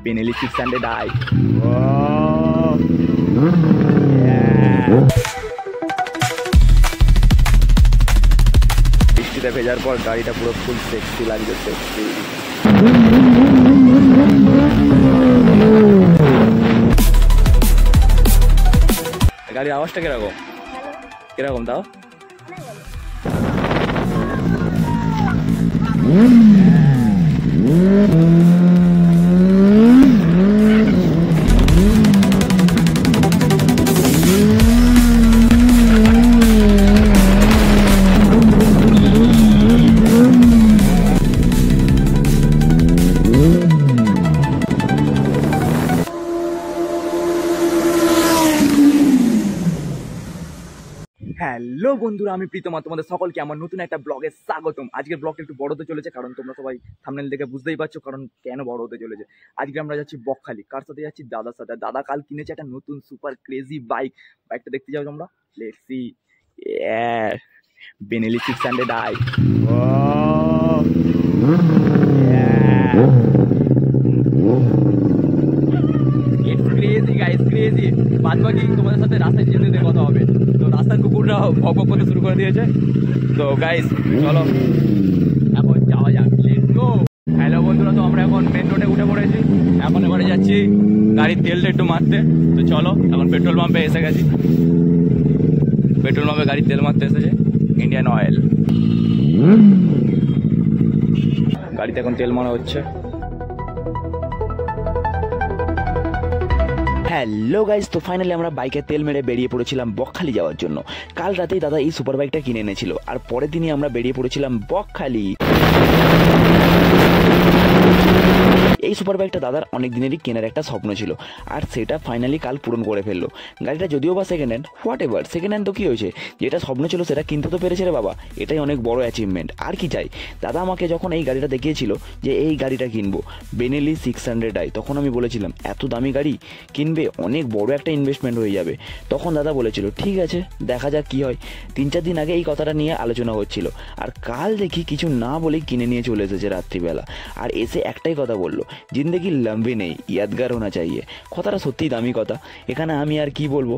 Benelli 600i। বৃষ্টিতে ভেজার পর গাড়িটা পুরো ফুল সেক্সি লাগছে, সেক্সি। গাড়ির আওয়াজটা কিরকম কিরকম তাও? হ্যালো বন্ধুরা, আমি প্রীতম, তোমাদের সকলকে আমার নতুন একটা ব্লগে স্বাগতম। আজকের ব্লগটা একটু বড় হতে চলেছে, কারণ তোমরা সবাই থাম্বনেল দেখে বুঝতেই পারছো কারণ কেন বড় হতে চলেছে। আজকে আমরা যাচ্ছি বকখালি। কার সাথে যাচ্ছি? দাদার সাথে। দাদা কাল কিনেছে একটা নতুন সুপার ক্রেজি বাইক। বাইকটা দেখতে যাও তোমরা। Let's see. Benelli 600i। Crazy guys, crazy. বাদ বাকি তোমাদের সাথে রাস্তায় যেতে কথা হবে। তো রাস্তার কুকুররা ভক ভক করতে শুরু করে দিয়েছে। তো গাইস চলো এখন যাওয়া যাক, লেটস গো। হ্যালো বন্ধুরা, তো আমরা এখন মেন রোডে উঠে পড়েছি। এখন এবারে যাচ্ছি গাড়ির তেলটা একটু মারতে। তো চলো, এখন পেট্রোল পাম্পে এসে গেছি। পেট্রোল পাম্পে গাড়ির তেল মারতে এসেছে ইন্ডিয়ান অয়েল। গাড়িতে এখন তেল মারা হচ্ছে। হ্যালো গাইজ, তো ফাইনালি আমরা বাইকে তেল মেরে বেরিয়ে পড়েছিলাম বকখালি যাওয়ার জন্য। কাল রাতেই দাদা এই সুপার বাইকটা কিনে এনেছিল, আর পরের দিনই আমরা বেরিয়ে পড়েছিলাম বকখালি। এই সুপার বাইকটা দাদার অনেক দিনেরই কেনার একটা স্বপ্ন ছিল, আর সেটা ফাইনালি কাল পূরণ করে ফেললো। গাড়িটা যদিও বা second hand, what ever, second hand তো কী হয়েছে, যেটা স্বপ্ন ছিল সেটা কিনতে তো পেরেছে রে বাবা, এটাই অনেক বড় অ্যাচিভমেন্ট। আর কি চাই? দাদা আমাকে যখন এই গাড়িটা দেখিয়েছিল যে এই গাড়িটা কিনবো বেনেলি 600i, তখন আমি বলেছিলাম এত দামি গাড়ি কিনবে, অনেক বড় একটা ইনভেস্টমেন্ট হয়ে যাবে। তখন দাদা বলেছিল ঠিক আছে, দেখা যাক কী হয়। 3-4 দিন আগে এই কথাটা নিয়ে আলোচনা হচ্ছিল, আর কাল দেখি কিছু না বলেই কিনে নিয়ে চলে এসেছে রাত্রিবেলা। আর এসে একটাই কথা বললো, জিন্দেগি লম্বি নেই, ইয়াদগার হোনা চাইয়ে। কথাটা সত্যিই দামি কথা, এখানে আমি আর কি বলবো।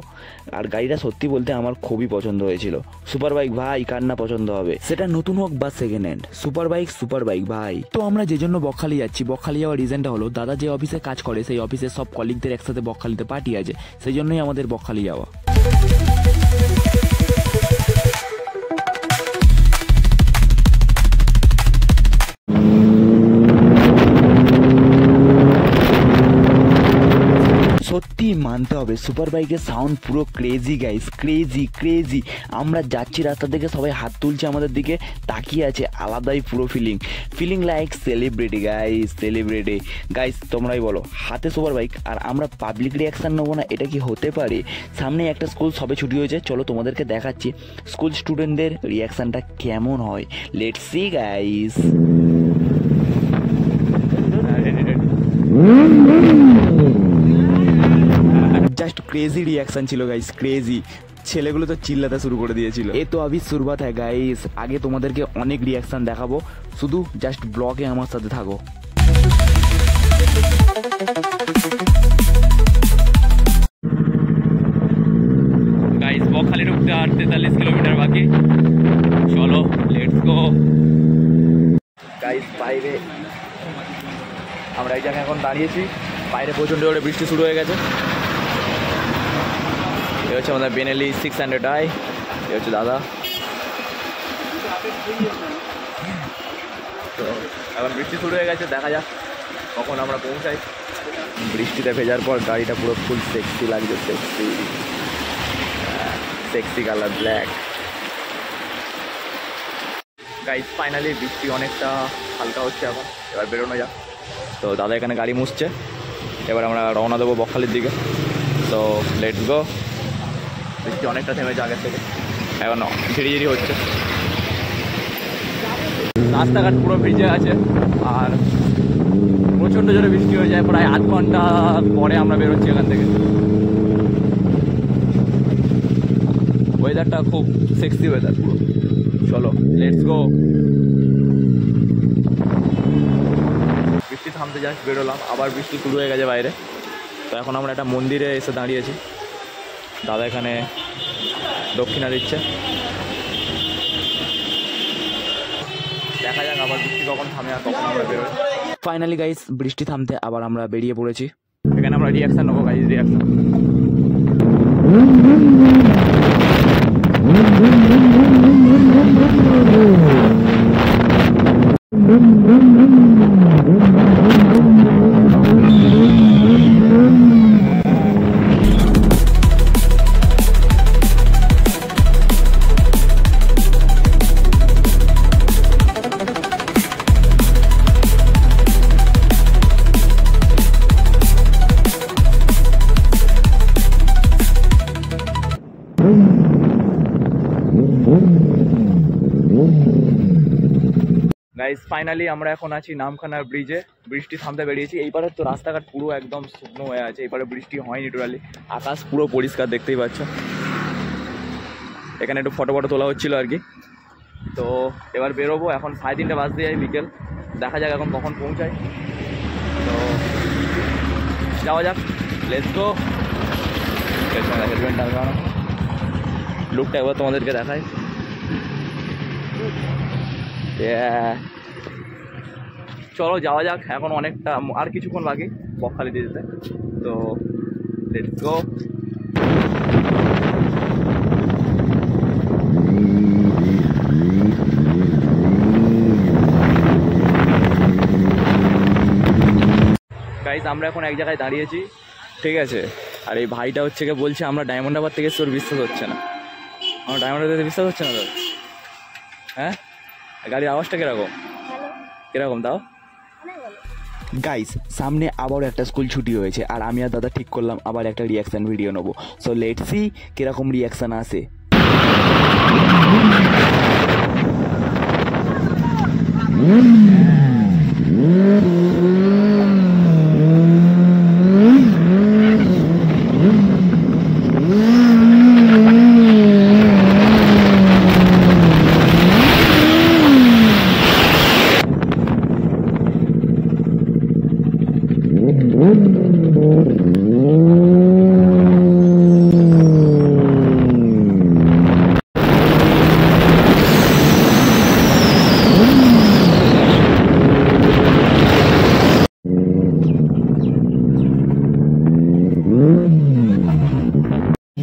আর গাড়িটা সত্যি বলতে আমার খুবই পছন্দ হয়েছিল। সুপার বাইক ভাই, কার না পছন্দ হবে, সেটা নতুন হোক বা সেকেন্ড হ্যান্ড। সুপার বাইক ভাই। তো আমরা যে জন্য বকখালি যাচ্ছি, বকখালি যাওয়ার রিজনটা হলো দাদা যে অফিসে কাজ করে সেই অফিসের সব কলিগদের একসাথে বকখালিতে পার্টি আছে, সেই জন্যই আমাদের বকখালি যাওয়া। সত্যি মানতে হবে, সুপার বাইকের সাউন্ড পুরো ক্রেজি গাইস, ক্রেজি ক্রেজি। আমরা যাচ্ছি, রাস্তা থেকে সবাই হাত তুলছে আমাদের দিকে, তাকিয়ে আছে, আলাদাই পুরো feeling like celebrity guys, celebrity guys. তোমরাই বলো, হাতে সুপার বাইক আর আমরা পাবলিক রিয়াকশান নেবো না, এটা কি হতে পারে? সামনে একটা স্কুল সবে ছুটি হয়েছে, চলো তোমাদেরকে দেখাচ্ছি স্কুল স্টুডেন্টদের রিয়াকশানটা কেমন হয়। Let's see guys. Just crazy reaction ছিল গাইস, ক্রেজি। ছেলেগুলো তো চিল্লাতে শুরু করে দিয়েছিল। এ তো আবি শুরুয়াত হ্যায় গাইস, আগে তোমাদেরকে অনেক রিয়াকশন দেখাবো, শুধু জাস্ট ব্লগে আমার সাথে থাকো। গাইস বকখালির উঠতে আর 43 কিলোমিটার বাকি, চলো লেটস গো গাইস। বাইরে আমরা এই জায়গায় এখন দাঁড়িয়েছি, বাইরে প্রচণ্ড জোরে বৃষ্টি শুরু হয়ে গেছে। এ হচ্ছে আমাদের বেনেলি 600i, এ হচ্ছে দাদা। তো এখন বৃষ্টি শুরু হয়ে গেছে, দেখা যাক কখন আমরা পৌঁছাই। বৃষ্টিতে ভেজার পর গাড়িটা পুরো ফুল সেক্সি লাগছে, sexy sexy colour black. Guys finally বৃষ্টি অনেকটা হালকা হচ্ছে, এখন এবার বেরোনো যাক। তো দাদা এখানে গাড়ি মুছছে, এবার আমরা রওনা দেবো বকখালির দিকে। তো লেটস গো। বৃষ্টি অনেকটা থেমেছে আগের থেকে, এখন ঝিরিঝিরি হচ্ছে। রাস্তাঘাট পুরো ভিজে আছে, আর প্রচণ্ড জোরে বৃষ্টি হয়ে যায়। প্রায় 8 ঘন্টা পরে আমরা বেরোচ্ছি এখান থেকে। ওয়েদারটা খুব সেক্সি ওয়েদার পুরো। চলো লেটস গো। থামতে জাস্ট বেরোলাম, আবার বৃষ্টি শুরু হয়ে গেছে বাইরে। তো এখন আমরা একটা মন্দিরে এসে দাঁড়িয়েছি, দাদা এখানে দক্ষিণা দিচ্ছে। দেখা যাক আবার বৃষ্টি কখন থামে আর কখন আমরা বেরোই। ফাইনালি গাইস বৃষ্টি থামতে আবার আমরা বেরিয়ে পড়েছি। এখানে আমরা রিয়াকশান নেবো গাইজ, রিয়াকশান। গাইজ ফাইনালি আমরা এখন আছি নামখানার ব্রিজে, বৃষ্টি থামতে বেরিয়েছি। এইবারে তো রাস্তাঘাট পুরো একদম শুকনো হয়ে আছে, এবারে বৃষ্টি হয়নি টোটালি, আকাশ পুরো পরিষ্কার দেখতেই পাচ্ছ। এখানে একটু ফটো তোলা হচ্ছিলো আর কি। তো এবার বেরোবো, এখন 3:30 বাজতে যায় বিকেল, দেখা যাক এখন কখন পৌঁছায়। তো যাওয়া যাক, লেটস গো। হেলমেট টাঙানো, লুকটা একবার তোমাদেরকে দেখায়। চলো যাওয়া যাক, এখন অনেকটা আর কিছুক্ষণ বাকি বকখালি দিয়ে যেতে। তো লেটস গো। গাইজ আমরা এখন এক জায়গায় দাঁড়িয়েছি, ঠিক আছে। আর এই ভাইটা হচ্ছে গিয়ে বলছে আমরা ডায়মন্ড হারবার থেকে তোর বিশ্বাস হচ্ছে না। আমার ডায়মন্ড হারবার বিশ্বাস হচ্ছে না তোর? হ্যাঁ, গাড়ির আওয়াজটা কিরকম কিরকম তাও? গাইস সামনে আবারও একটা স্কুল ছুটি হয়েছে, আর আমি আর দাদা ঠিক করলাম আবার একটা রিয়াকশান ভিডিও নেবো। সো লেটস সি কিরকম রিয়াকশান আসে।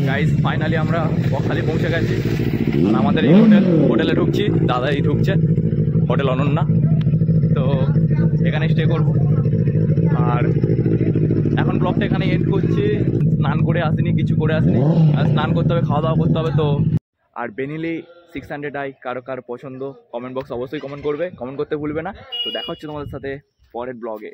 গাইজ ফাইনালি আমরা বকখালি পৌঁছে গেছি, আর আমাদের এই হোটেলে ঢুকছি, দাদাই ঢুকছে, হোটেল অনন্যা। তো এখানে স্টে করব, আর এখন ব্লগটা এখানে এন্ড করছি। স্নান করে আসিনি, কিছু করে আসিনি, আর স্নান করতে হবে, খাওয়া দাওয়া করতে হবে। তো আর বেনিলি 600i কারো কার পছন্দ, কমেন্ট বক্স অবশ্যই কমেন্ট করতে ভুলবে না। তো দেখা হচ্ছে তোমাদের সাথে পরের ব্লগে।